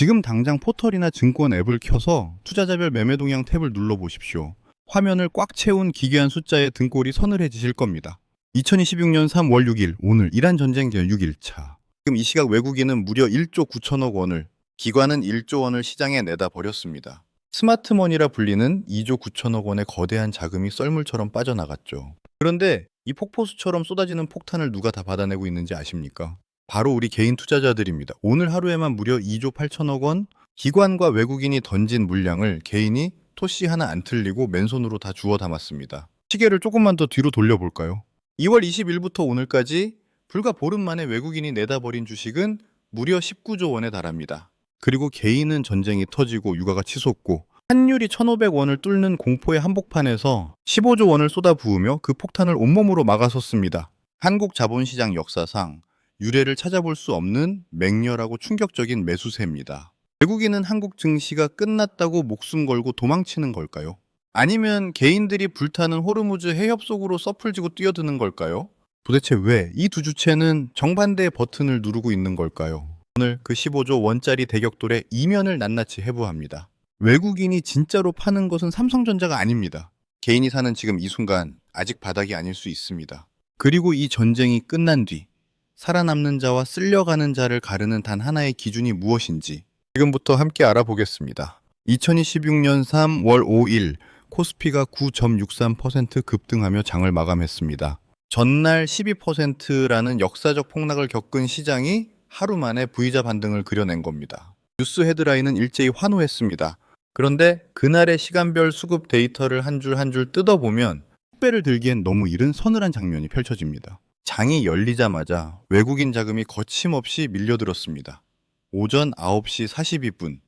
지금 당장 포털이나 증권 앱을 켜서 투자자별 매매 동향 탭을 눌러보십시오. 화면을 꽉 채운 기괴한 숫자의 등골이 서늘해지실 겁니다. 2026년 3월 6일, 오늘 이란 전쟁 전 6일차. 지금 이 시각 외국인은 무려 1조 9천억 원을, 기관은 1조 원을 시장에 내다 버렸습니다. 스마트머니라 불리는 2조 9천억 원의 거대한 자금이 썰물처럼 빠져나갔죠. 그런데 이 폭포수처럼 쏟아지는 폭탄을 누가 다 받아내고 있는지 아십니까? 바로 우리 개인 투자자들입니다. 오늘 하루에만 무려 2조 8천억 원, 기관과 외국인이 던진 물량을 개인이 토씨 하나 안 틀리고 맨손으로 다 주워 담았습니다. 시계를 조금만 더 뒤로 돌려볼까요? 2월 20일부터 오늘까지 불과 보름 만에 외국인이 내다버린 주식은 무려 19조 원에 달합니다. 그리고 개인은 전쟁이 터지고 유가가 치솟고 환율이 1,500원을 뚫는 공포의 한복판에서 15조 원을 쏟아부으며 그 폭탄을 온몸으로 막아섰습니다. 한국 자본시장 역사상 유례를 찾아볼 수 없는 맹렬하고 충격적인 매수세입니다. 외국인은 한국 증시가 끝났다고 목숨 걸고 도망치는 걸까요? 아니면 개인들이 불타는 호르무즈 해협 속으로 썰풀지고 뛰어드는 걸까요? 도대체 왜 이 두 주체는 정반대의 버튼을 누르고 있는 걸까요? 오늘 그 15조 원짜리 대격돌의 이면을 낱낱이 해부합니다. 외국인이 진짜로 파는 것은 삼성전자가 아닙니다. 개인이 사는 지금 이 순간 아직 바닥이 아닐 수 있습니다. 그리고 이 전쟁이 끝난 뒤 살아남는 자와 쓸려가는 자를 가르는 단 하나의 기준이 무엇인지 지금부터 함께 알아보겠습니다. 2026년 3월 5일 코스피가 9.63% 급등하며 장을 마감했습니다. 전날 12%라는 역사적 폭락을 겪은 시장이 하루 만에 V자 반등을 그려낸 겁니다. 뉴스 헤드라인은 일제히 환호했습니다. 그런데 그날의 시간별 수급 데이터를 한 줄 한 줄 뜯어보면 흑배를 들기엔 너무 이른 서늘한 장면이 펼쳐집니다. 장이 열리자마자 외국인 자금이 거침없이 밀려들었습니다. 오전 9시 42분,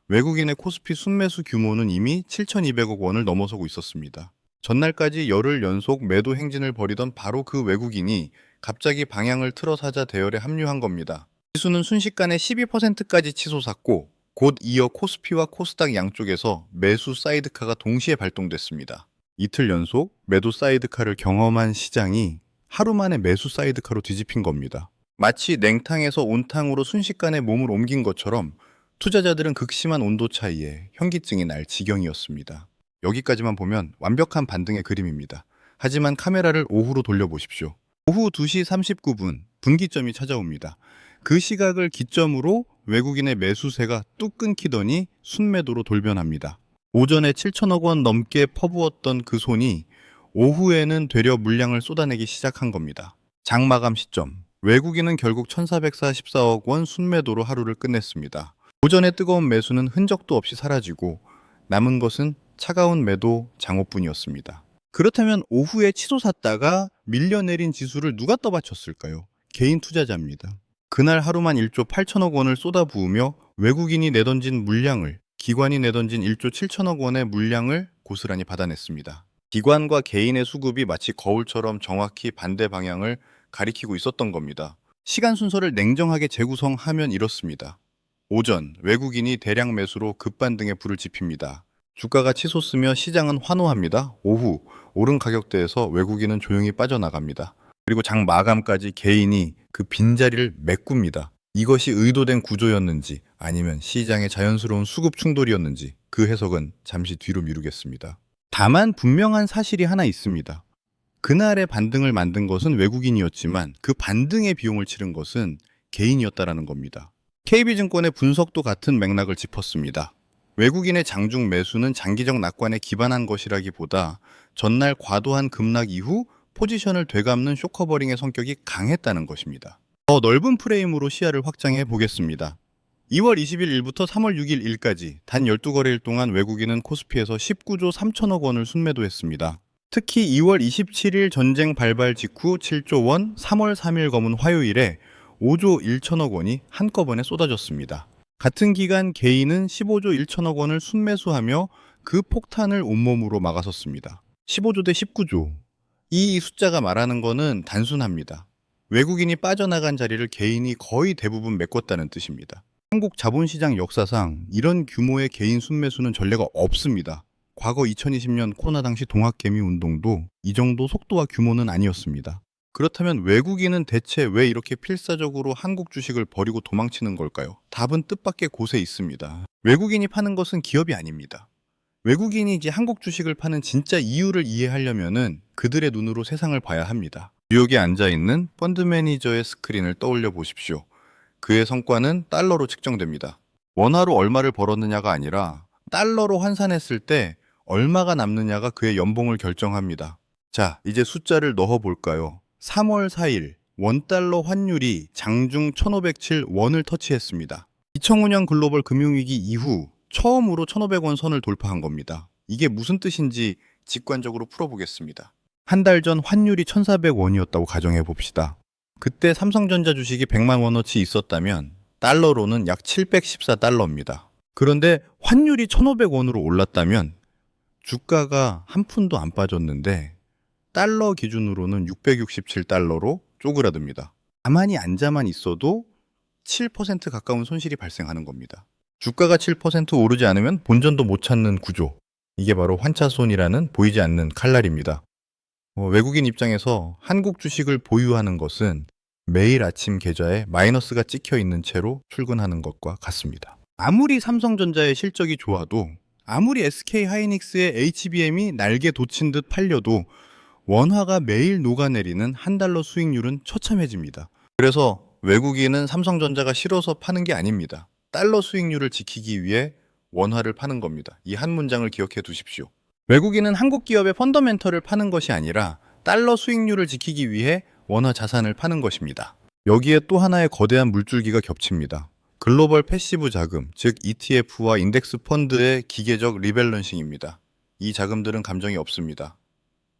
외국인의 코스피 순매수 규모는 이미 7,200억 원을 넘어서고 있었습니다. 전날까지 열흘 연속 매도 행진을 벌이던 바로 그 외국인이 갑자기 방향을 틀어사자 대열에 합류한 겁니다. 지수는 순식간에 12%까지 치솟았고 곧 이어 코스피와 코스닥 양쪽에서 매수 사이드카가 동시에 발동됐습니다. 이틀 연속 매도 사이드카를 경험한 시장이 하루 만에 매수 사이드카로 뒤집힌 겁니다. 마치 냉탕에서 온탕으로 순식간에 몸을 옮긴 것처럼 투자자들은 극심한 온도 차이에 현기증이 날 지경이었습니다. 여기까지만 보면 완벽한 반등의 그림입니다. 하지만 카메라를 오후로 돌려보십시오. 오후 2시 39분 분기점이 찾아옵니다. 그 시각을 기점으로 외국인의 매수세가 뚝 끊기더니 순매도로 돌변합니다. 오전에 7천억 원 넘게 퍼부었던 그 손이 오후에는 되려 물량을 쏟아내기 시작한 겁니다. 장 마감 시점, 외국인은 결국 1,444억 원 순매도로 하루를 끝냈습니다. 오전의 뜨거운 매수는 흔적도 없이 사라지고 남은 것은 차가운 매도 장호뿐이었습니다. 그렇다면 오후에 치솟았다가 밀려내린 지수를 누가 떠받쳤을까요? 개인 투자자입니다. 그날 하루만 1조 8천억 원을 쏟아부으며 외국인이 내던진 물량을, 기관이 내던진 1조 7천억 원의 물량을 고스란히 받아냈습니다. 기관과 개인의 수급이 마치 거울처럼 정확히 반대 방향을 가리키고 있었던 겁니다. 시간 순서를 냉정하게 재구성하면 이렇습니다. 오전, 외국인이 대량 매수로 급반등에 불을 지핍니다. 주가가 치솟으며 시장은 환호합니다. 오후, 오른 가격대에서 외국인은 조용히 빠져나갑니다. 그리고 장 마감까지 개인이 그 빈자리를 메꿉니다. 이것이 의도된 구조였는지 아니면 시장의 자연스러운 수급 충돌이었는지 그 해석은 잠시 뒤로 미루겠습니다. 다만 분명한 사실이 하나 있습니다. 그날의 반등을 만든 것은 외국인이었지만 그 반등의 비용을 치른 것은 개인이었다라는 겁니다. KB증권의 분석도 같은 맥락을 짚었습니다. 외국인의 장중 매수는 장기적 낙관에 기반한 것이라기보다 전날 과도한 급락 이후 포지션을 되감는 쇼커버링의 성격이 강했다는 것입니다. 더 넓은 프레임으로 시야를 확장해 보겠습니다. 2월 20일부터 3월 6일 일까지 단 12거래일 동안 외국인은 코스피에서 19조 3천억 원을 순매도했습니다. 특히 2월 27일 전쟁 발발 직후 7조 원, 3월 3일 검은 화요일에 5조 1천억 원이 한꺼번에 쏟아졌습니다. 같은 기간 개인은 15조 1천억 원을 순매수하며 그 폭탄을 온몸으로 막아섰습니다. 15조 대 19조. 이 숫자가 말하는 거는 단순합니다. 외국인이 빠져나간 자리를 개인이 거의 대부분 메꿨다는 뜻입니다. 한국 자본시장 역사상 이런 규모의 개인 순매수는 전례가 없습니다. 과거 2020년 코로나 당시 동학개미 운동도 이 정도 속도와 규모는 아니었습니다. 그렇다면 외국인은 대체 왜 이렇게 필사적으로 한국 주식을 버리고 도망치는 걸까요? 답은 뜻밖의 곳에 있습니다. 외국인이 파는 것은 기업이 아닙니다. 외국인이 이제 한국 주식을 파는 진짜 이유를 이해하려면은 그들의 눈으로 세상을 봐야 합니다. 뉴욕에 앉아있는 펀드 매니저의 스크린을 떠올려 보십시오. 그의 성과는 달러로 측정됩니다. 원화로 얼마를 벌었느냐가 아니라 달러로 환산했을 때 얼마가 남느냐가 그의 연봉을 결정합니다. 자, 이제 숫자를 넣어볼까요? 3월 4일 원달러 환율이 장중 1507 원을 터치했습니다. 2005년 글로벌 금융위기 이후 처음으로 1500원 선을 돌파한 겁니다. 이게 무슨 뜻인지 직관적으로 풀어보겠습니다. 한 달 전 환율이 1400원이었다고 가정해 봅시다. 그때 삼성전자 주식이 100만 원어치 있었다면 달러로는 약 714달러입니다. 그런데 환율이 1500원으로 올랐다면 주가가 한 푼도 안 빠졌는데 달러 기준으로는 667달러로 쪼그라듭니다. 가만히 앉아만 있어도 7% 가까운 손실이 발생하는 겁니다. 주가가 7% 오르지 않으면 본전도 못 찾는 구조. 이게 바로 환차손이라는 보이지 않는 칼날입니다. 외국인 입장에서 한국 주식을 보유하는 것은 매일 아침 계좌에 마이너스가 찍혀 있는 채로 출근하는 것과 같습니다. 아무리 삼성전자의 실적이 좋아도, 아무리 SK하이닉스의 HBM이 날개 돋친 듯 팔려도 원화가 매일 녹아내리는 한 달러 수익률은 처참해집니다. 그래서 외국인은 삼성전자가 싫어서 파는 게 아닙니다. 달러 수익률을 지키기 위해 원화를 파는 겁니다. 이 한 문장을 기억해 두십시오. 외국인은 한국 기업의 펀더멘털을 파는 것이 아니라 달러 수익률을 지키기 위해 원화 자산을 파는 것입니다. 여기에 또 하나의 거대한 물줄기가 겹칩니다. 글로벌 패시브 자금, 즉 ETF와 인덱스 펀드의 기계적 리밸런싱입니다. 이 자금들은 감정이 없습니다.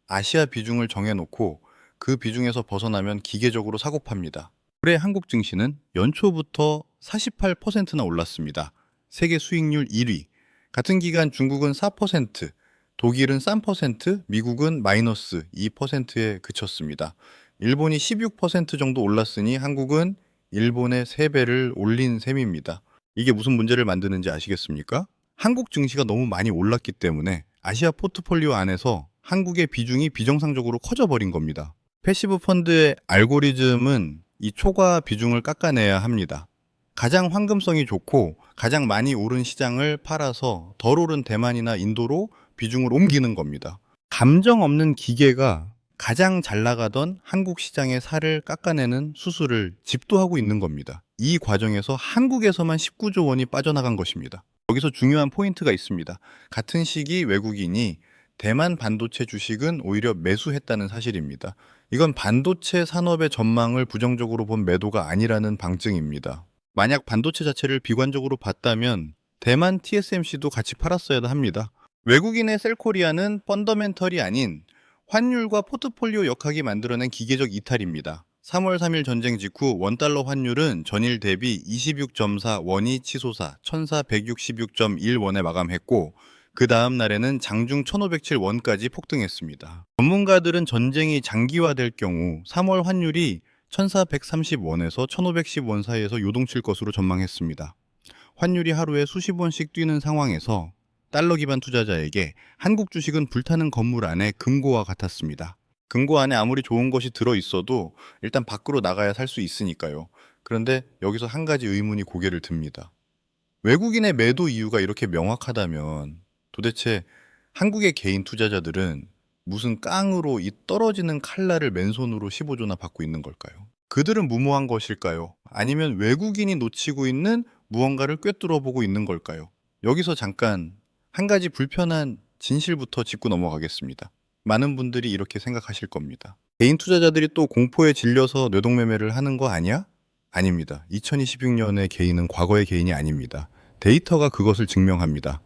아시아 비중을 정해놓고 그 비중에서 벗어나면 기계적으로 사고팝니다. 올해 한국 증시는 연초부터 48%나 올랐습니다. 세계 수익률 1위. 같은 기간 중국은 4%, 독일은 3%, 미국은 마이너스 2%에 그쳤습니다. 일본이 16% 정도 올랐으니 한국은 일본의 3배를 올린 셈입니다. 이게 무슨 문제를 만드는지 아시겠습니까? 한국 증시가 너무 많이 올랐기 때문에 아시아 포트폴리오 안에서 한국의 비중이 비정상적으로 커져버린 겁니다. 패시브 펀드의 알고리즘은 이 초과 비중을 깎아내야 합니다. 가장 황금성이 좋고 가장 많이 오른 시장을 팔아서 덜 오른 대만이나 인도로 비중을 옮기는 겁니다. 감정 없는 기계가 가장 잘 나가던 한국 시장의 살을 깎아내는 수술을 집도하고 있는 겁니다. 이 과정에서 한국에서만 19조 원이 빠져나간 것입니다. 여기서 중요한 포인트가 있습니다. 같은 시기 외국인이 대만 반도체 주식은 오히려 매수했다는 사실입니다. 이건 반도체 산업의 전망을 부정적으로 본 매도가 아니라는 방증입니다. 만약 반도체 자체를 비관적으로 봤다면 대만 TSMC도 같이 팔았어야 합니다. 외국인의 셀코리아는 펀더멘털이 아닌 환율과 포트폴리오 역학이 만들어낸 기계적 이탈입니다. 3월 3일 전쟁 직후 원달러 환율은 전일 대비 26.4 원이 치솟아 1466.1원에 마감했고 그 다음 날에는 장중 1507원까지 폭등했습니다. 전문가들은 전쟁이 장기화될 경우 3월 환율이 1430원에서 1510원 사이에서 요동칠 것으로 전망했습니다. 환율이 하루에 수십 원씩 뛰는 상황에서 달러 기반 투자자에게 한국 주식은 불타는 건물 안에 금고와 같았습니다. 금고 안에 아무리 좋은 것이 들어있어도 일단 밖으로 나가야 살 수 있으니까요. 그런데 여기서 한 가지 의문이 고개를 듭니다. 외국인의 매도 이유가 이렇게 명확하다면 도대체 한국의 개인 투자자들은 무슨 깡으로 이 떨어지는 칼날을 맨손으로 15조나 받고 있는 걸까요? 그들은 무모한 것일까요? 아니면 외국인이 놓치고 있는 무언가를 꿰뚫어 보고 있는 걸까요? 여기서 잠깐 한 가지 불편한 진실부터 짚고 넘어가겠습니다. 많은 분들이 이렇게 생각하실 겁니다. 개인 투자자들이 또 공포에 질려서 뇌동매매를 하는 거 아니야? 아닙니다. 2026년의 개인은 과거의 개인이 아닙니다. 데이터가 그것을 증명합니다.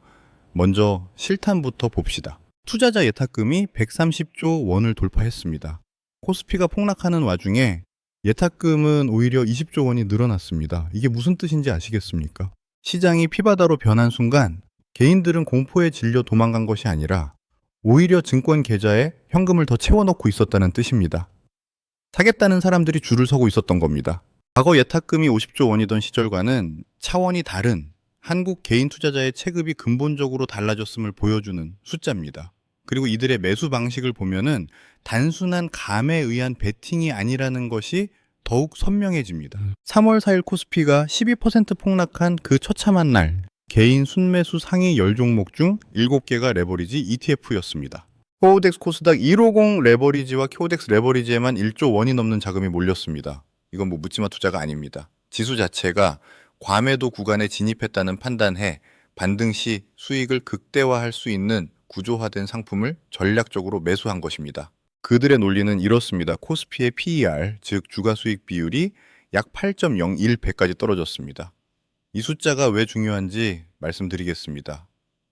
먼저 실탄부터 봅시다. 투자자 예탁금이 130조 원을 돌파했습니다. 코스피가 폭락하는 와중에 예탁금은 오히려 20조 원이 늘어났습니다. 이게 무슨 뜻인지 아시겠습니까? 시장이 피바다로 변한 순간 개인들은 공포에 질려 도망간 것이 아니라 오히려 증권 계좌에 현금을 더 채워넣고 있었다는 뜻입니다. 사겠다는 사람들이 줄을 서고 있었던 겁니다. 과거 예탁금이 50조 원이던 시절과는 차원이 다른 한국 개인 투자자의 체급이 근본적으로 달라졌음을 보여주는 숫자입니다. 그리고 이들의 매수 방식을 보면은 단순한 감에 의한 베팅이 아니라는 것이 더욱 선명해집니다. 3월 4일 코스피가 12% 폭락한 그 처참한 날, 개인 순매수 상위 10종목 중 7개가 레버리지 ETF였습니다. 코오덱스 코스닥 150 레버리지와 코오덱스 레버리지에만 1조 원이 넘는 자금이 몰렸습니다. 이건 뭐 묻지마 투자가 아닙니다. 지수 자체가 과매도 구간에 진입했다는 판단해 반등 시 수익을 극대화할 수 있는 구조화된 상품을 전략적으로 매수한 것입니다. 그들의 논리는 이렇습니다. 코스피의 PER, 즉 주가 수익 비율이 약 8.01배까지 떨어졌습니다. 이 숫자가 왜 중요한지 말씀드리겠습니다.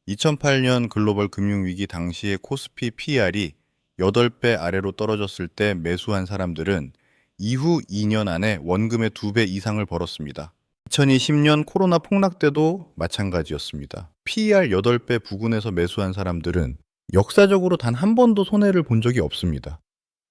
2008년 글로벌 금융위기 당시의 코스피 PER이 8배 아래로 떨어졌을 때 매수한 사람들은 이후 2년 안에 원금의 2배 이상을 벌었습니다. 2020년 코로나 폭락 때도 마찬가지였습니다. PER 8배 부근에서 매수한 사람들은 역사적으로 단 한 번도 손해를 본 적이 없습니다.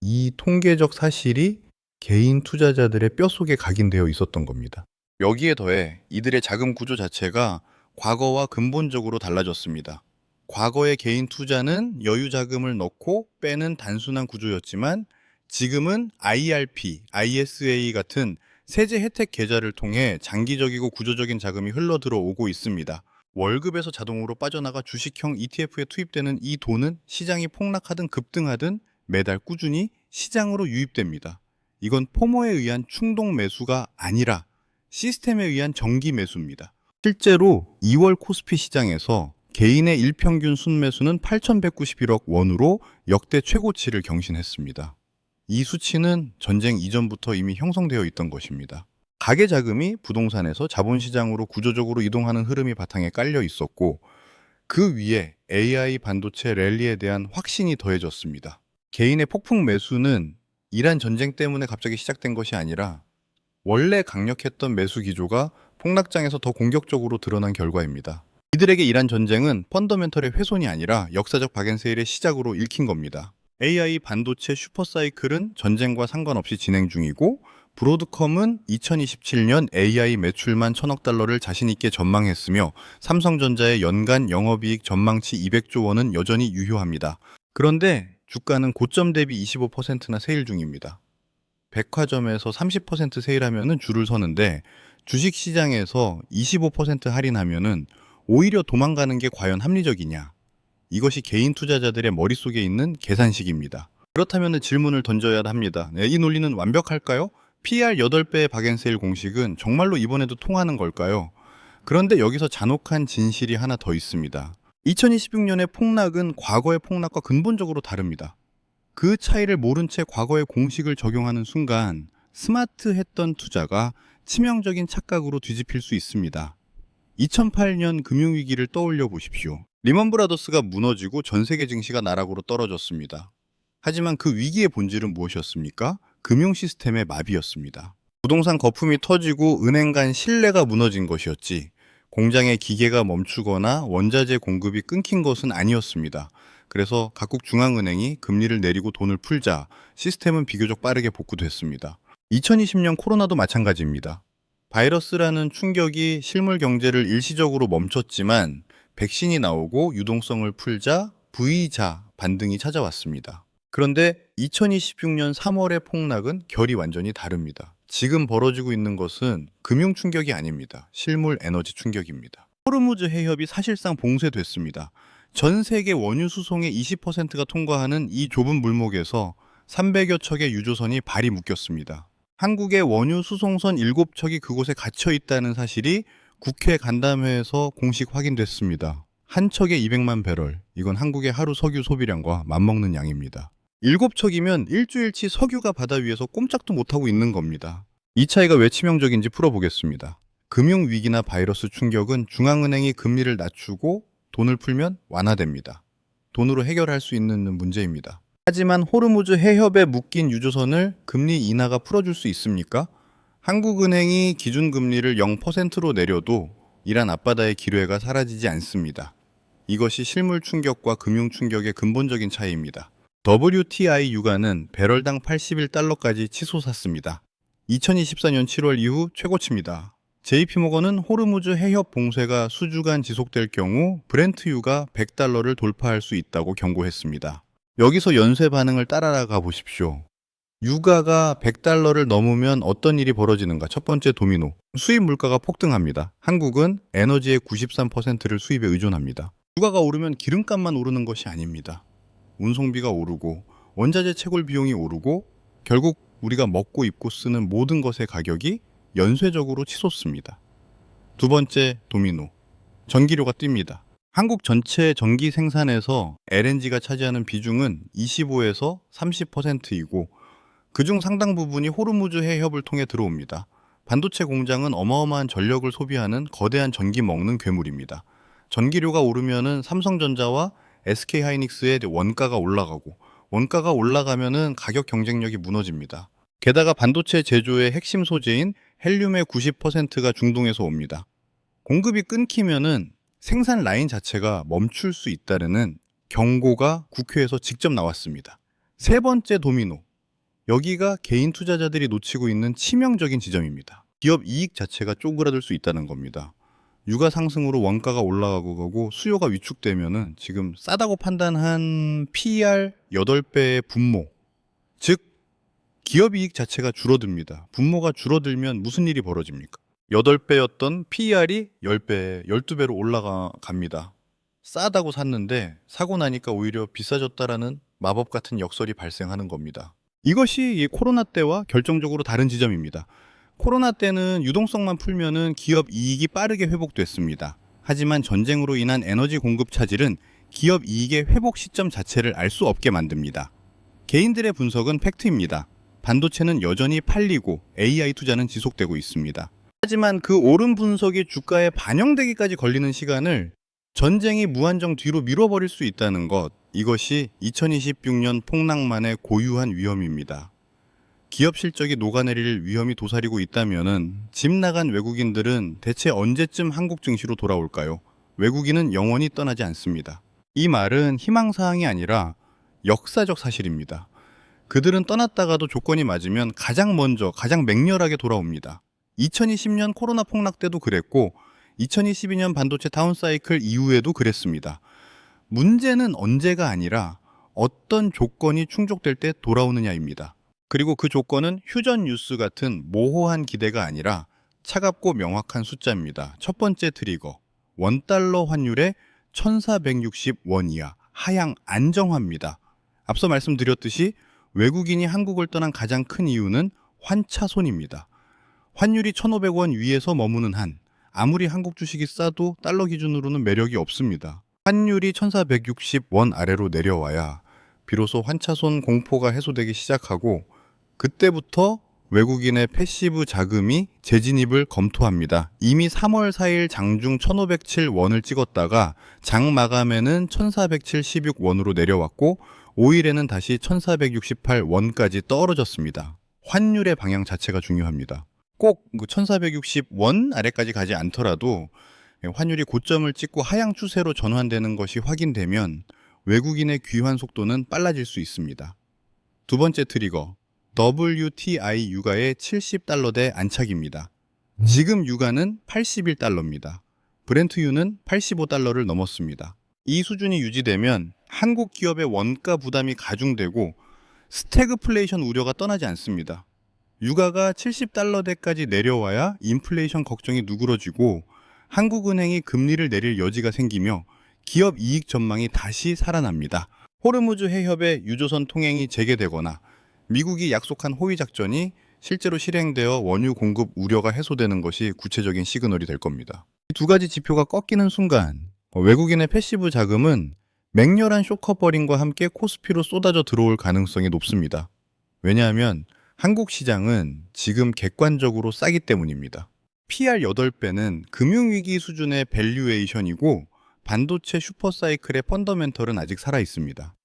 이 통계적 사실이 개인 투자자들의 뼛속에 각인되어 있었던 겁니다. 여기에 더해 이들의 자금 구조 자체가 과거와 근본적으로 달라졌습니다. 과거의 개인 투자는 여유 자금을 넣고 빼는 단순한 구조였지만 지금은 IRP, ISA 같은 세제 혜택 계좌를 통해 장기적이고 구조적인 자금이 흘러들어오고 있습니다. 월급에서 자동으로 빠져나가 주식형 ETF에 투입되는 이 돈은 시장이 폭락하든 급등하든 매달 꾸준히 시장으로 유입됩니다. 이건 포모에 의한 충동 매수가 아니라 시스템에 의한 정기 매수입니다. 실제로 2월 코스피 시장에서 개인의 일평균 순매수는 8,191억 원으로 역대 최고치를 경신했습니다. 이 수치는 전쟁 이전부터 이미 형성되어 있던 것입니다. 가계 자금이 부동산에서 자본시장으로 구조적으로 이동하는 흐름이 바탕에 깔려 있었고 그 위에 AI 반도체 랠리에 대한 확신이 더해졌습니다. 개인의 폭풍 매수는 이란 전쟁 때문에 갑자기 시작된 것이 아니라 원래 강력했던 매수 기조가 폭락장에서 더 공격적으로 드러난 결과입니다. 이들에게 이란 전쟁은 펀더멘털의 훼손이 아니라 역사적 박앤세일의 시작으로 읽힌 겁니다. AI 반도체 슈퍼사이클은 전쟁과 상관없이 진행 중이고 브로드컴은 2027년 AI 매출만 1,000억 달러를 자신있게 전망했으며 삼성전자의 연간 영업이익 전망치 200조 원은 여전히 유효합니다. 그런데 주가는 고점 대비 25%나 세일 중입니다. 백화점에서 30% 세일하면 줄을 서는데 주식시장에서 25% 할인하면 오히려 도망가는 게 과연 합리적이냐? 이것이 개인 투자자들의 머릿속에 있는 계산식입니다. 그렇다면 질문을 던져야 합니다. 이 논리는 완벽할까요? PER 8배의 박앤세일 공식은 정말로 이번에도 통하는 걸까요? 그런데 여기서 잔혹한 진실이 하나 더 있습니다. 2026년의 폭락은 과거의 폭락과 근본적으로 다릅니다. 그 차이를 모른 채 과거의 공식을 적용하는 순간 스마트했던 투자가 치명적인 착각으로 뒤집힐 수 있습니다. 2008년 금융위기를 떠올려 보십시오. 리먼 브라더스가 무너지고 전 세계 증시가 나락으로 떨어졌습니다. 하지만 그 위기의 본질은 무엇이었습니까? 금융 시스템의 마비였습니다. 부동산 거품이 터지고 은행 간 신뢰가 무너진 것이었지 공장의 기계가 멈추거나 원자재 공급이 끊긴 것은 아니었습니다. 그래서 각국 중앙은행이 금리를 내리고 돈을 풀자 시스템은 비교적 빠르게 복구됐습니다. 2020년 코로나도 마찬가지입니다. 바이러스라는 충격이 실물 경제를 일시적으로 멈췄지만 백신이 나오고 유동성을 풀자 V자 반등이 찾아왔습니다. 그런데 2026년 3월의 폭락은 결이 완전히 다릅니다. 지금 벌어지고 있는 것은 금융 충격이 아닙니다. 실물 에너지 충격입니다. 호르무즈 해협이 사실상 봉쇄됐습니다. 전 세계 원유 수송의 20%가 통과하는 이 좁은 물목에서 300여 척의 유조선이 발이 묶였습니다. 한국의 원유 수송선 7척이 그곳에 갇혀 있다는 사실이 국회 간담회에서 공식 확인됐습니다. 한 척에 200만 배럴, 이건 한국의 하루 석유 소비량과 맞먹는 양입니다. 7척이면 일주일치 석유가 바다 위에서 꼼짝도 못하고 있는 겁니다. 이 차이가 왜 치명적인지 풀어보겠습니다. 금융위기나 바이러스 충격은 중앙은행이 금리를 낮추고 돈을 풀면 완화됩니다. 돈으로 해결할 수 있는 문제입니다. 하지만 호르무즈 해협에 묶인 유조선을 금리 인하가 풀어줄 수 있습니까? 한국은행이 기준금리를 0%로 내려도 이란 앞바다의 기뢰가 사라지지 않습니다. 이것이 실물 충격과 금융 충격의 근본적인 차이입니다. WTI 유가는 배럴당 81달러까지 치솟았습니다. 2024년 7월 이후 최고치입니다. JP모건은 호르무즈 해협 봉쇄가 수주간 지속될 경우 브렌트유가 $100를 돌파할 수 있다고 경고했습니다. 여기서 연쇄 반응을 따라가 보십시오. 유가가 $100를 넘으면 어떤 일이 벌어지는가? 첫 번째 도미노. 수입 물가가 폭등합니다. 한국은 에너지의 93%를 수입에 의존합니다. 유가가 오르면 기름값만 오르는 것이 아닙니다. 운송비가 오르고 원자재 채굴 비용이 오르고 결국 우리가 먹고 입고 쓰는 모든 것의 가격이 연쇄적으로 치솟습니다. 두 번째 도미노. 전기료가 뜁니다. 한국 전체 전기 생산에서 LNG가 차지하는 비중은 25에서 30%이고 그중 상당 부분이 호르무즈 해협을 통해 들어옵니다. 반도체 공장은 어마어마한 전력을 소비하는 거대한 전기 먹는 괴물입니다. 전기료가 오르면은 삼성전자와 SK하이닉스의 원가가 올라가고 원가가 올라가면은 가격 경쟁력이 무너집니다. 게다가 반도체 제조의 핵심 소재인 헬륨의 90%가 중동에서 옵니다. 공급이 끊기면은 생산 라인 자체가 멈출 수 있다는 경고가 국회에서 직접 나왔습니다. 세 번째 도미노. 여기가 개인 투자자들이 놓치고 있는 치명적인 지점입니다. 기업 이익 자체가 쪼그라들 수 있다는 겁니다. 유가 상승으로 원가가 올라가고 가고 수요가 위축되면은 지금 싸다고 판단한 PER 8배의 분모, 즉 기업 이익 자체가 줄어듭니다. 분모가 줄어들면 무슨 일이 벌어집니까? 8배였던 PER이 10배, 12배로 올라갑니다. 싸다고 샀는데 사고 나니까 오히려 비싸졌다라는 마법 같은 역설이 발생하는 겁니다. 이것이 코로나 때와 결정적으로 다른 지점입니다. 코로나 때는 유동성만 풀면은 기업 이익이 빠르게 회복됐습니다. 하지만 전쟁으로 인한 에너지 공급 차질은 기업 이익의 회복 시점 자체를 알 수 없게 만듭니다. 개인들의 분석은 팩트입니다. 반도체는 여전히 팔리고 AI 투자는 지속되고 있습니다. 하지만 그 옳은 분석이 주가에 반영되기까지 걸리는 시간을 전쟁이 무한정 뒤로 밀어버릴 수 있다는 것, 이것이 2026년 폭락만의 고유한 위험입니다. 기업 실적이 녹아내릴 위험이 도사리고 있다면은 집 나간 외국인들은 대체 언제쯤 한국 증시로 돌아올까요? 외국인은 영원히 떠나지 않습니다. 이 말은 희망사항이 아니라 역사적 사실입니다. 그들은 떠났다가도 조건이 맞으면 가장 먼저, 가장 맹렬하게 돌아옵니다. 2020년 코로나 폭락 때도 그랬고 2022년 반도체 다운사이클 이후에도 그랬습니다. 문제는 언제가 아니라 어떤 조건이 충족될 때 돌아오느냐입니다. 그리고 그 조건은 휴전 뉴스 같은 모호한 기대가 아니라 차갑고 명확한 숫자입니다. 첫 번째 트리거, $1 환율의 1460원 이하 하향 안정화입니다. 앞서 말씀드렸듯이 외국인이 한국을 떠난 가장 큰 이유는 환차손입니다. 환율이 1,500원 위에서 머무는 한 아무리 한국 주식이 싸도 달러 기준으로는 매력이 없습니다. 환율이 1,460원 아래로 내려와야 비로소 환차손 공포가 해소되기 시작하고 그때부터 외국인의 패시브 자금이 재진입을 검토합니다. 이미 3월 4일 장중 1,507원을 찍었다가 장 마감에는 1,476원으로 내려왔고 5일에는 다시 1,468원까지 떨어졌습니다. 환율의 방향 자체가 중요합니다. 꼭 1,460원 아래까지 가지 않더라도 환율이 고점을 찍고 하향 추세로 전환되는 것이 확인되면 외국인의 귀환 속도는 빨라질 수 있습니다. 두 번째 트리거, WTI 유가의 $70대 안착입니다. 지금 유가는 $81입니다. 브렌트유는 $85를 넘었습니다. 이 수준이 유지되면 한국 기업의 원가 부담이 가중되고 스태그플레이션 우려가 떠나지 않습니다. 유가가 $70대까지 내려와야 인플레이션 걱정이 누그러지고 한국은행이 금리를 내릴 여지가 생기며 기업 이익 전망이 다시 살아납니다. 호르무즈 해협의 유조선 통행이 재개되거나 미국이 약속한 호위 작전이 실제로 실행되어 원유 공급 우려가 해소되는 것이 구체적인 시그널이 될 겁니다. 이 두 가지 지표가 꺾이는 순간 외국인의 패시브 자금은 맹렬한 쇼커버링과 함께 코스피로 쏟아져 들어올 가능성이 높습니다. 왜냐하면 한국 시장은 지금 객관적으로 싸기 때문입니다. PR 8배는 금융위기 수준의 밸류에이션이고 반도체 슈퍼사이클의 펀더멘털은 아직 살아있습니다.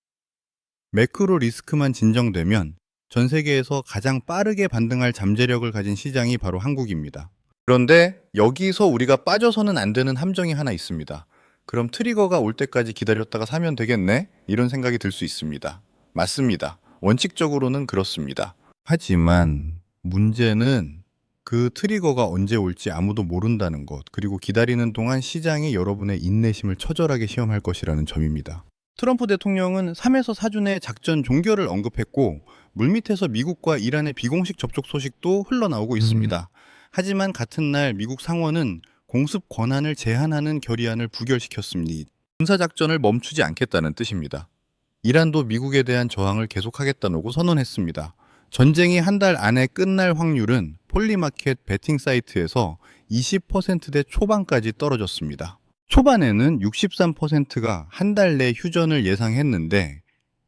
매크로 리스크만 진정되면 전 세계에서 가장 빠르게 반등할 잠재력을 가진 시장이 바로 한국입니다. 그런데 여기서 우리가 빠져서는 안 되는 함정이 하나 있습니다. 그럼 트리거가 올 때까지 기다렸다가 사면 되겠네? 이런 생각이 들 수 있습니다. 맞습니다. 원칙적으로는 그렇습니다. 하지만 문제는 그 트리거가 언제 올지 아무도 모른다는 것, 그리고 기다리는 동안 시장이 여러분의 인내심을 처절하게 시험할 것이라는 점입니다. 트럼프 대통령은 3에서 4주 내 작전 종결을 언급했고 물밑에서 미국과 이란의 비공식 접촉 소식도 흘러나오고 있습니다. 하지만 같은 날 미국 상원은 공습 권한을 제한하는 결의안을 부결시켰습니다. 군사작전을 멈추지 않겠다는 뜻입니다. 이란도 미국에 대한 저항을 계속하겠다고 선언했습니다. 전쟁이 한 달 안에 끝날 확률은 폴리마켓 베팅 사이트에서 20%대 초반까지 떨어졌습니다. 초반에는 63%가 한 달 내 휴전을 예상했는데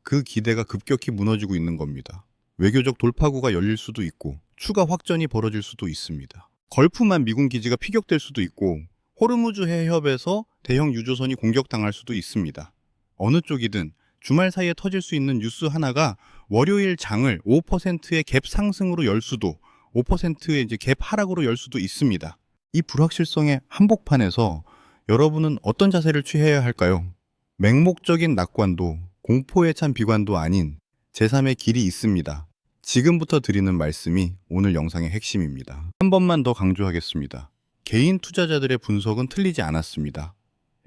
그 기대가 급격히 무너지고 있는 겁니다. 외교적 돌파구가 열릴 수도 있고 추가 확전이 벌어질 수도 있습니다. 걸프만 미군 기지가 피격될 수도 있고 호르무즈 해협에서 대형 유조선이 공격당할 수도 있습니다. 어느 쪽이든 주말 사이에 터질 수 있는 뉴스 하나가 월요일 장을 5%의 갭 상승으로 열 수도 5%의 갭 하락으로 열 수도 있습니다. 이 불확실성의 한복판에서 여러분은 어떤 자세를 취해야 할까요? 맹목적인 낙관도 공포에 찬 비관도 아닌 제3의 길이 있습니다. 지금부터 드리는 말씀이 오늘 영상의 핵심입니다. 한 번만 더 강조하겠습니다. 개인 투자자들의 분석은 틀리지 않았습니다.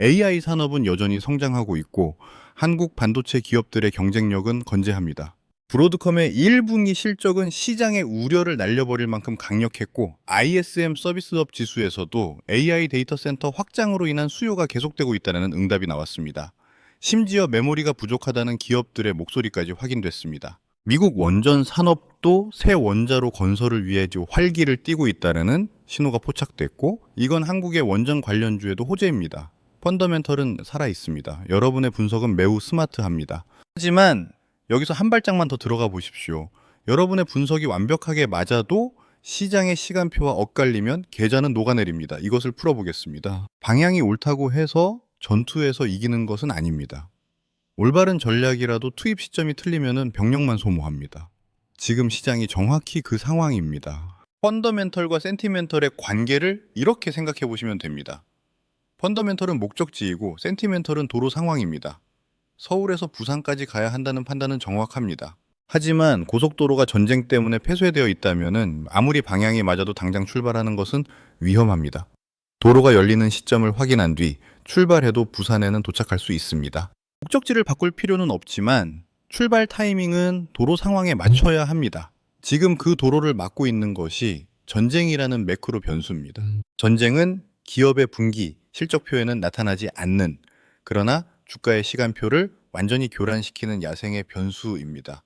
AI 산업은 여전히 성장하고 있고 한국 반도체 기업들의 경쟁력은 건재합니다. 브로드컴의 1분기 실적은 시장의 우려를 날려버릴 만큼 강력했고 ISM 서비스업 지수에서도 AI 데이터 센터 확장으로 인한 수요가 계속되고 있다는 응답이 나왔습니다. 심지어 메모리가 부족하다는 기업들의 목소리까지 확인됐습니다. 미국 원전 산업도 새 원자로 건설을 위해 활기를 띠고 있다는 신호가 포착됐고 이건 한국의 원전 관련주에도 호재입니다. 펀더멘털은 살아있습니다. 여러분의 분석은 매우 스마트합니다. 하지만 여기서 한 발짝만 더 들어가 보십시오. 여러분의 분석이 완벽하게 맞아도 시장의 시간표와 엇갈리면 계좌는 녹아내립니다. 이것을 풀어보겠습니다. 방향이 옳다고 해서 전투에서 이기는 것은 아닙니다. 올바른 전략이라도 투입 시점이 틀리면 병력만 소모합니다. 지금 시장이 정확히 그 상황입니다. 펀더멘털과 센티멘털의 관계를 이렇게 생각해 보시면 됩니다. 펀더멘털은 목적지이고 센티멘털은 도로 상황입니다. 서울에서 부산까지 가야 한다는 판단은 정확합니다. 하지만 고속도로가 전쟁 때문에 폐쇄되어 있다면 아무리 방향이 맞아도 당장 출발하는 것은 위험합니다. 도로가 열리는 시점을 확인한 뒤 출발해도 부산에는 도착할 수 있습니다. 목적지를 바꿀 필요는 없지만 출발 타이밍은 도로 상황에 맞춰야 합니다. 지금 그 도로를 막고 있는 것이 전쟁이라는 매크로 변수입니다. 전쟁은 기업의 분기, 실적표에는 나타나지 않는, 그러나 주가의 시간표를 완전히 교란시키는 야생의 변수입니다.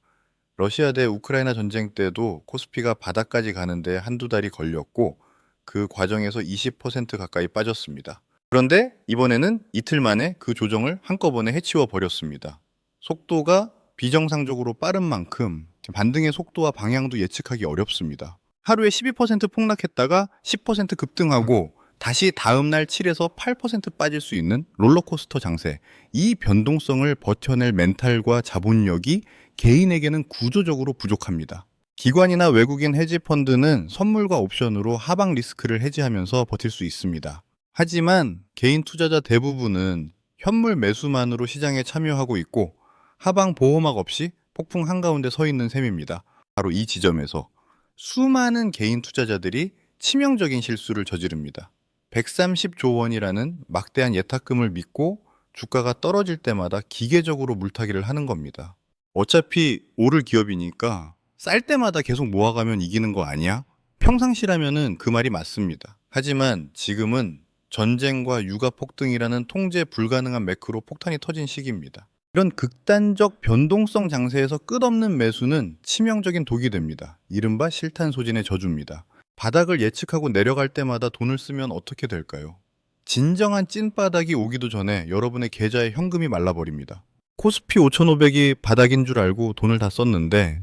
러시아 대 우크라이나 전쟁 때도 코스피가 바닥까지 가는데 한두 달이 걸렸고 그 과정에서 20% 가까이 빠졌습니다. 그런데 이번에는 이틀 만에 그 조정을 한꺼번에 해치워 버렸습니다. 속도가 비정상적으로 빠른 만큼 반등의 속도와 방향도 예측하기 어렵습니다. 하루에 12% 폭락했다가 10% 급등하고 다시 다음날 7에서 8% 빠질 수 있는 롤러코스터 장세. 이 변동성을 버텨낼 멘탈과 자본력이 개인에게는 구조적으로 부족합니다. 기관이나 외국인 헤지펀드는 선물과 옵션으로 하방 리스크를 해지하면서 버틸 수 있습니다. 하지만 개인 투자자 대부분은 현물 매수만으로 시장에 참여하고 있고 하방 보호막 없이 폭풍 한가운데 서 있는 셈입니다. 바로 이 지점에서 수많은 개인 투자자들이 치명적인 실수를 저지릅니다. 130조 원이라는 막대한 예탁금을 믿고 주가가 떨어질 때마다 기계적으로 물타기를 하는 겁니다. 어차피 오를 기업이니까 쌀 때마다 계속 모아가면 이기는 거 아니야? 평상시라면은 그 말이 맞습니다. 하지만 지금은 전쟁과 유가 폭등이라는 통제 불가능한 매크로 폭탄이 터진 시기입니다. 이런 극단적 변동성 장세에서 끝없는 매수는 치명적인 독이 됩니다. 이른바 실탄소진의 저주입니다. 바닥을 예측하고 내려갈 때마다 돈을 쓰면 어떻게 될까요? 진정한 찐바닥이 오기도 전에 여러분의 계좌에 현금이 말라버립니다. 코스피 5,500이 바닥인 줄 알고 돈을 다 썼는데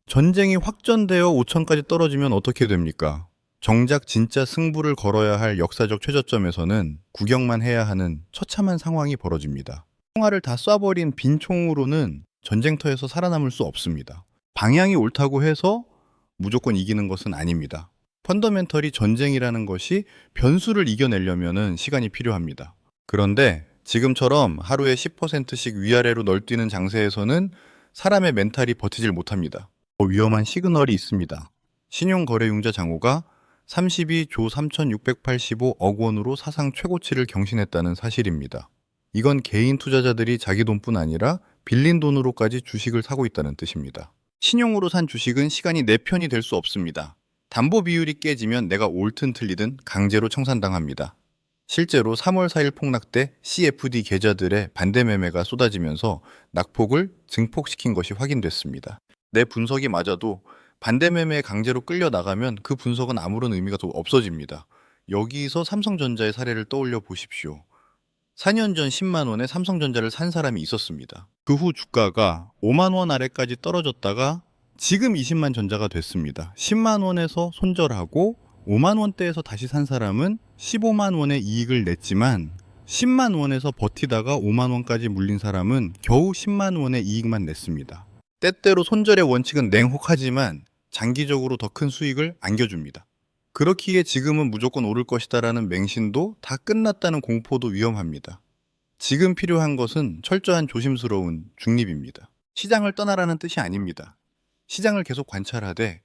전쟁이 확전되어 5,000까지 떨어지면 어떻게 됩니까? 정작 진짜 승부를 걸어야 할 역사적 최저점에서는 구경만 해야 하는 처참한 상황이 벌어집니다. 총알을 다 쏴버린 빈 총으로는 전쟁터에서 살아남을 수 없습니다. 방향이 옳다고 해서 무조건 이기는 것은 아닙니다. 펀더멘털이 전쟁이라는 것이 변수를 이겨내려면 시간이 필요합니다. 그런데 지금처럼 하루에 10%씩 위아래로 널뛰는 장세에서는 사람의 멘탈이 버티질 못합니다. 더 위험한 시그널이 있습니다. 신용거래융자 장호가 32조 3,685억 원으로 사상 최고치를 경신했다는 사실입니다. 이건 개인 투자자들이 자기 돈뿐 아니라 빌린 돈으로까지 주식을 사고 있다는 뜻입니다. 신용으로 산 주식은 시간이 내 편이 될 수 없습니다. 담보 비율이 깨지면 내가 옳든 틀리든 강제로 청산당합니다. 실제로 3월 4일 폭락 때 CFD 계좌들의 반대 매매가 쏟아지면서 낙폭을 증폭시킨 것이 확인됐습니다. 내 분석이 맞아도 반대 매매에 강제로 끌려 나가면 그 분석은 아무런 의미가 더 없어집니다. 여기서 삼성전자의 사례를 떠올려 보십시오. 4년 전 10만 원에 삼성전자를 산 사람이 있었습니다. 그 후 주가가 5만 원 아래까지 떨어졌다가 지금 20만 전자가 됐습니다. 10만 원에서 손절하고 5만 원대에서 다시 산 사람은 15만 원의 이익을 냈지만 10만 원에서 버티다가 5만 원까지 물린 사람은 겨우 10만 원의 이익만 냈습니다. 때때로 손절의 원칙은 냉혹하지만 장기적으로 더 큰 수익을 안겨줍니다. 그렇기에 지금은 무조건 오를 것이다라는 맹신도 다 끝났다는 공포도 위험합니다. 지금 필요한 것은 철저한 조심스러운 중립입니다. 시장을 떠나라는 뜻이 아닙니다. 시장을 계속 관찰하되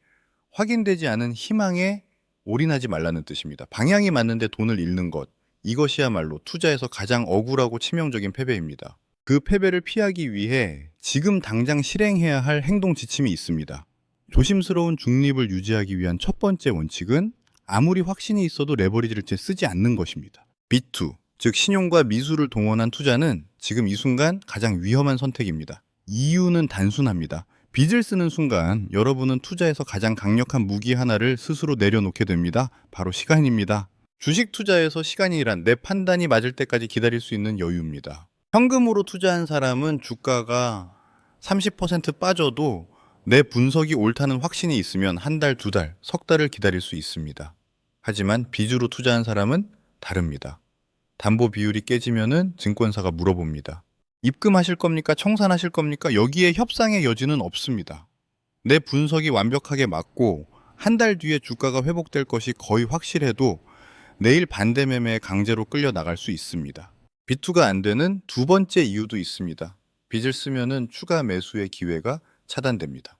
확인되지 않은 희망에 올인하지 말라는 뜻입니다. 방향이 맞는데 돈을 잃는 것, 이것이야말로 투자에서 가장 억울하고 치명적인 패배입니다. 그 패배를 피하기 위해 지금 당장 실행해야 할 행동 지침이 있습니다. 조심스러운 중립을 유지하기 위한 첫 번째 원칙은 아무리 확신이 있어도 레버리지를 쓰지 않는 것입니다. B2, 즉 신용과 미수를 동원한 투자는 지금 이 순간 가장 위험한 선택입니다. 이유는 단순합니다. 빚을 쓰는 순간 여러분은 투자에서 가장 강력한 무기 하나를 스스로 내려놓게 됩니다. 바로 시간입니다. 주식 투자에서 시간이란 내 판단이 맞을 때까지 기다릴 수 있는 여유입니다. 현금으로 투자한 사람은 주가가 30% 빠져도 내 분석이 옳다는 확신이 있으면 한 달, 두 달, 석 달을 기다릴 수 있습니다. 하지만 빚으로 투자한 사람은 다릅니다. 담보 비율이 깨지면은 증권사가 물어봅니다. 입금하실 겁니까? 청산하실 겁니까? 여기에 협상의 여지는 없습니다. 내 분석이 완벽하게 맞고 한 달 뒤에 주가가 회복될 것이 거의 확실해도 내일 반대 매매에 강제로 끌려 나갈 수 있습니다. B2가 안 되는 두 번째 이유도 있습니다. 빚을 쓰면은 추가 매수의 기회가 차단됩니다.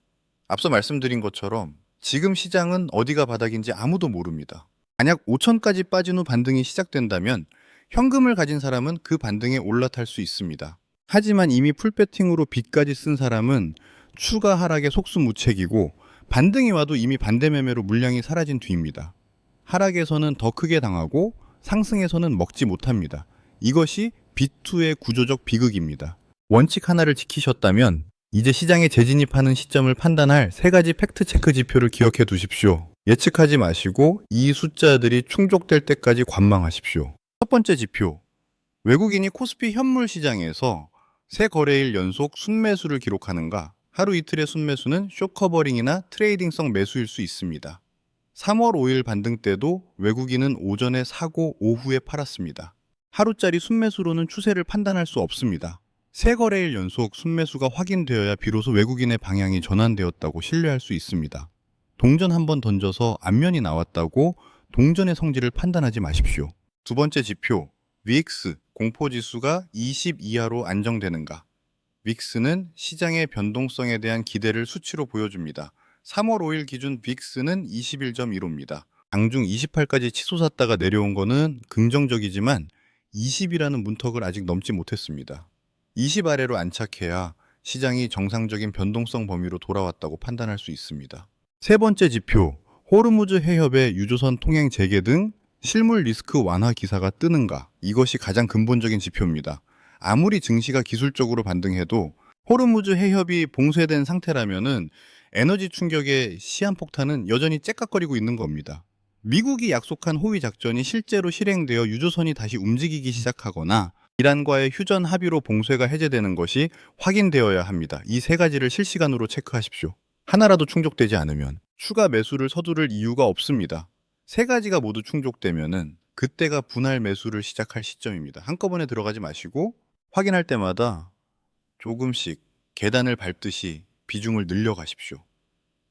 앞서 말씀드린 것처럼 지금 시장은 어디가 바닥인지 아무도 모릅니다. 만약 5천까지 빠진 후 반등이 시작된다면 현금을 가진 사람은 그 반등에 올라탈 수 있습니다. 하지만 이미 풀배팅으로 빚까지 쓴 사람은 추가 하락에 속수무책이고 반등이 와도 이미 반대 매매로 물량이 사라진 뒤입니다. 하락에서는 더 크게 당하고 상승에서는 먹지 못합니다. 이것이 B2의 구조적 비극입니다. 원칙 하나를 지키셨다면 이제 시장에 재진입하는 시점을 판단할 세 가지 팩트체크 지표를 기억해 두십시오. 예측하지 마시고 이 숫자들이 충족될 때까지 관망하십시오. 첫 번째 지표, 외국인이 코스피 현물 시장에서 세 거래일 연속 순매수를 기록하는가? 하루 이틀의 순매수는 숏커버링이나 트레이딩성 매수일 수 있습니다. 3월 5일 반등 때도 외국인은 오전에 사고 오후에 팔았습니다. 하루짜리 순매수로는 추세를 판단할 수 없습니다. 세 거래일 연속 순매수가 확인되어야 비로소 외국인의 방향이 전환되었다고 신뢰할 수 있습니다. 동전 한번 던져서 안면이 나왔다고 동전의 성질을 판단하지 마십시오. 두 번째 지표, VIX 공포지수가 20 이하로 안정되는가? VIX는 시장의 변동성에 대한 기대를 수치로 보여줍니다. 3월 5일 기준 VIX는 21.15입니다. 장중 28까지 치솟았다가 내려온 거는 긍정적이지만 20이라는 문턱을 아직 넘지 못했습니다. 20 아래로 안착해야 시장이 정상적인 변동성 범위로 돌아왔다고 판단할 수 있습니다. 세 번째 지표, 호르무즈 해협의 유조선 통행 재개 등 실물 리스크 완화 기사가 뜨는가? 이것이 가장 근본적인 지표입니다. 아무리 증시가 기술적으로 반등해도 호르무즈 해협이 봉쇄된 상태라면은 에너지 충격의 시한폭탄은 여전히 째깍거리고 있는 겁니다. 미국이 약속한 호위 작전이 실제로 실행되어 유조선이 다시 움직이기 시작하거나 이란과의 휴전 합의로 봉쇄가 해제되는 것이 확인되어야 합니다. 이 세 가지를 실시간으로 체크하십시오. 하나라도 충족되지 않으면 추가 매수를 서두를 이유가 없습니다. 세 가지가 모두 충족되면은 그때가 분할 매수를 시작할 시점입니다. 한꺼번에 들어가지 마시고 확인할 때마다 조금씩 계단을 밟듯이 비중을 늘려가십시오.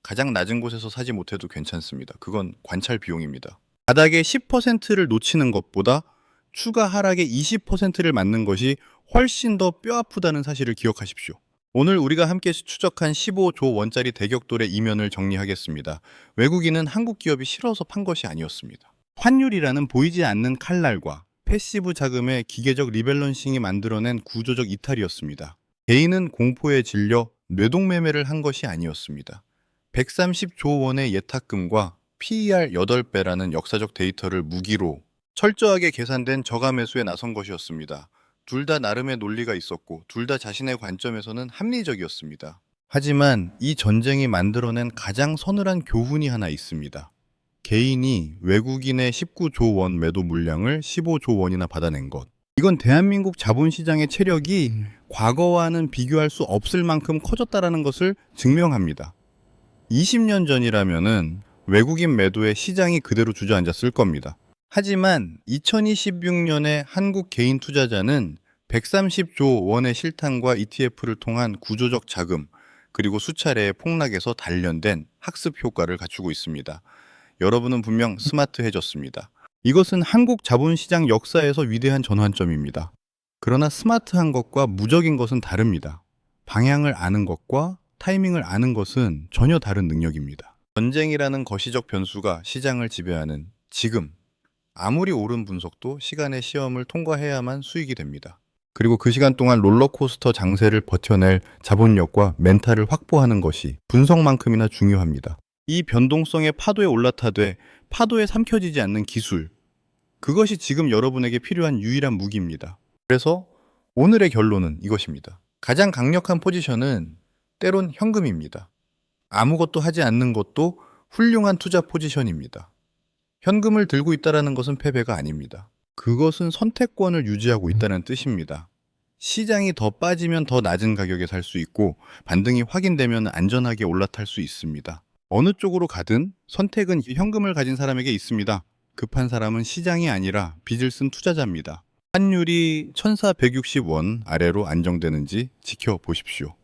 가장 낮은 곳에서 사지 못해도 괜찮습니다. 그건 관찰 비용입니다. 바닥의 10%를 놓치는 것보다 추가 하락의 20%를 맞는 것이 훨씬 더 뼈아프다는 사실을 기억하십시오. 오늘 우리가 함께 추적한 15조 원짜리 대격돌의 이면을 정리하겠습니다. 외국인은 한국 기업이 싫어서 판 것이 아니었습니다. 환율이라는 보이지 않는 칼날과 패시브 자금의 기계적 리밸런싱이 만들어낸 구조적 이탈이었습니다. 개인은 공포에 질려 뇌동매매를 한 것이 아니었습니다. 130조 원의 예탁금과 PER 8배라는 역사적 데이터를 무기로 철저하게 계산된 저가 매수에 나선 것이었습니다. 둘 다 나름의 논리가 있었고 둘 다 자신의 관점에서는 합리적이었습니다. 하지만 이 전쟁이 만들어낸 가장 서늘한 교훈이 하나 있습니다. 개인이 외국인의 19조 원 매도 물량을 15조 원이나 받아낸 것. 이건 대한민국 자본시장의 체력이 과거와는 비교할 수 없을 만큼 커졌다는 것을 증명합니다. 20년 전이라면은 외국인 매도에 시장이 그대로 주저앉았을 겁니다. 하지만 2026년에 한국 개인 투자자는 130조 원의 실탄과 ETF를 통한 구조적 자금, 그리고 수차례의 폭락에서 단련된 학습 효과를 갖추고 있습니다. 여러분은 분명 스마트해졌습니다. 이것은 한국 자본시장 역사에서 위대한 전환점입니다. 그러나 스마트한 것과 무적인 것은 다릅니다. 방향을 아는 것과 타이밍을 아는 것은 전혀 다른 능력입니다. 전쟁이라는 거시적 변수가 시장을 지배하는 지금, 아무리 옳은 분석도 시간의 시험을 통과해야만 수익이 됩니다. 그리고 그 시간 동안 롤러코스터 장세를 버텨낼 자본력과 멘탈을 확보하는 것이 분석만큼이나 중요합니다. 이 변동성의 파도에 올라타되 파도에 삼켜지지 않는 기술, 그것이 지금 여러분에게 필요한 유일한 무기입니다. 그래서 오늘의 결론은 이것입니다. 가장 강력한 포지션은 때론 현금입니다. 아무것도 하지 않는 것도 훌륭한 투자 포지션입니다. 현금을 들고 있다는 것은 패배가 아닙니다. 그것은 선택권을 유지하고 있다는 뜻입니다. 시장이 더 빠지면 더 낮은 가격에 살 수 있고 반등이 확인되면 안전하게 올라탈 수 있습니다. 어느 쪽으로 가든 선택은 현금을 가진 사람에게 있습니다. 급한 사람은 시장이 아니라 빚을 쓴 투자자입니다. 환율이 1,460원 아래로 안정되는지 지켜보십시오.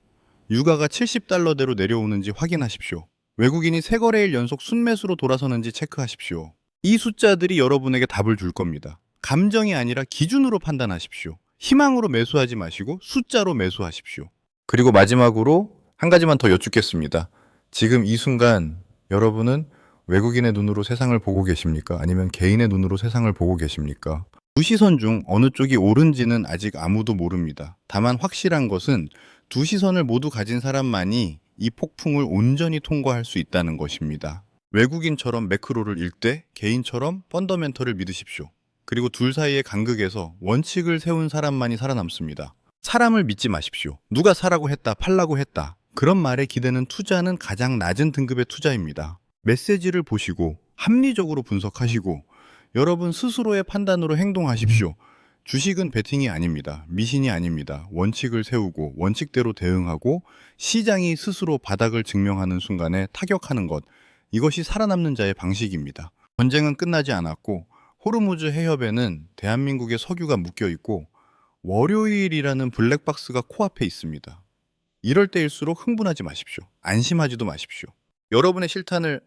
유가가 70달러대로 내려오는지 확인하십시오. 외국인이 세 거래일 연속 순매수로 돌아서는지 체크하십시오. 이 숫자들이 여러분에게 답을 줄 겁니다. 감정이 아니라 기준으로 판단하십시오. 희망으로 매수하지 마시고 숫자로 매수하십시오. 그리고 마지막으로 한 가지만 더 여쭙겠습니다. 지금 이 순간 여러분은 외국인의 눈으로 세상을 보고 계십니까? 아니면 개인의 눈으로 세상을 보고 계십니까? 두 시선 중 어느 쪽이 옳은지는 아직 아무도 모릅니다. 다만 확실한 것은 두 시선을 모두 가진 사람만이 이 폭풍을 온전히 통과할 수 있다는 것입니다. 외국인처럼 매크로를 읽되 개인처럼 펀더멘털을 믿으십시오. 그리고 둘 사이의 간극에서 원칙을 세운 사람만이 살아남습니다. 사람을 믿지 마십시오. 누가 사라고 했다, 팔라고 했다. 그런 말에 기대는 투자는 가장 낮은 등급의 투자입니다. 메시지를 보시고 합리적으로 분석하시고 여러분 스스로의 판단으로 행동하십시오. 주식은 베팅이 아닙니다. 미신이 아닙니다. 원칙을 세우고 원칙대로 대응하고 시장이 스스로 바닥을 증명하는 순간에 타격하는 것, 이것이 살아남는 자의 방식입니다. 전쟁은 끝나지 않았고 호르무즈 해협에는 대한민국의 석유가 묶여 있고 월요일이라는 블랙박스가 코앞에 있습니다. 이럴 때일수록 흥분하지 마십시오. 안심하지도 마십시오. 여러분의 실탄을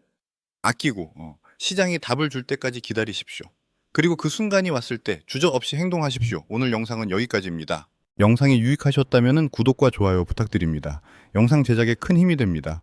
아끼고 시장이 답을 줄 때까지 기다리십시오. 그리고 그 순간이 왔을 때 주저없이 행동하십시오. 오늘 영상은 여기까지입니다. 영상이 유익하셨다면 구독과 좋아요 부탁드립니다. 영상 제작에 큰 힘이 됩니다.